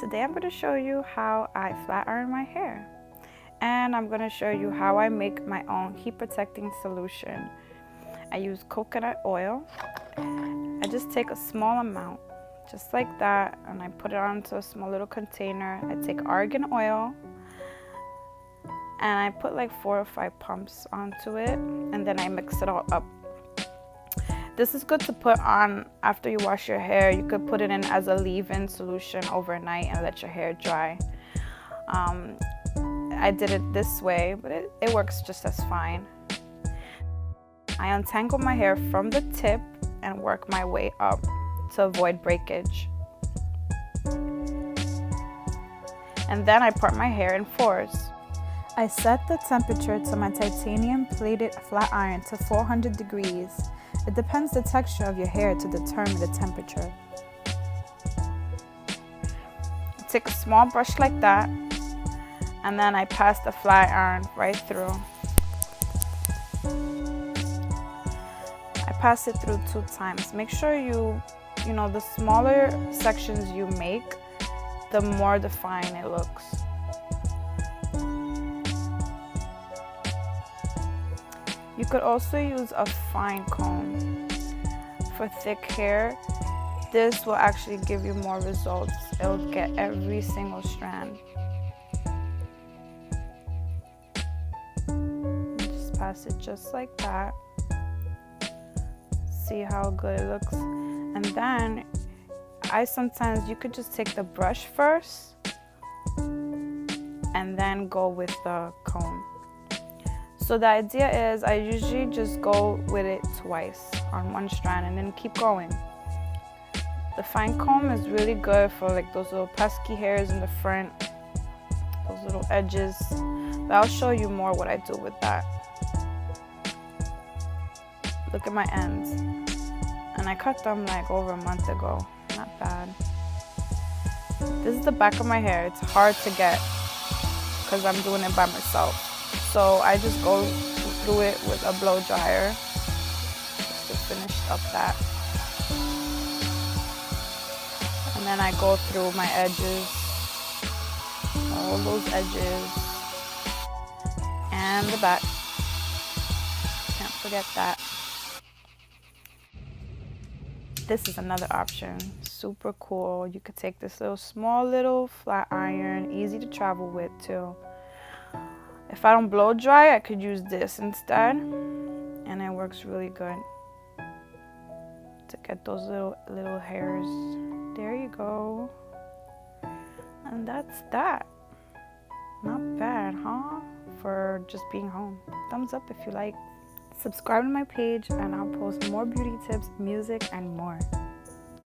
Today I'm going to show you how I flat iron my hair, and I'm going to show you how I make my own heat protecting solution. I use coconut oil. I just take a small amount just like that, and I put it onto a small little container. I take argan oil and I put like 4 or 5 pumps onto it, and then I mix it all up. This is good to put on after you wash your hair. You could put it in as a leave-in solution overnight and let your hair dry. I did it this way, but it works just as fine. I untangle my hair from the tip and work my way up to avoid breakage. And then I part my hair in 4s. I set the temperature to my titanium plated flat iron to 400 degrees. It depends the texture of your hair to determine the temperature. I take a small brush like that, and then I pass the flat iron right through. I pass it through 2 times. Make sure the smaller sections you make, the more defined it looks. You could also use a fine comb. For thick hair, this will actually give you more results. It'll get every single strand. Just pass it just like that. See how good it looks. And then you could just take the brush first and then go with the comb. So the idea is I usually just go with it twice on one strand and then keep going. The fine comb is really good for like those little pesky hairs in the front, those little edges. But I'll show you more what I do with that. Look at my ends. And I cut them like over a month ago. Not bad. This is the back of my hair. It's hard to get because I'm doing it by myself. So I just go through it with a blow dryer just to finish up that. And then I go through my edges, all those edges, and the back. Can't forget that. This is another option, super cool. You could take this small little flat iron, easy to travel with too. If I don't blow dry, I could use this instead, and it works really good to get those little hairs. There you go. And that's that. Not bad, huh? For just being home. Thumbs up if you like. Subscribe to my page and I'll post more beauty tips, music, and more.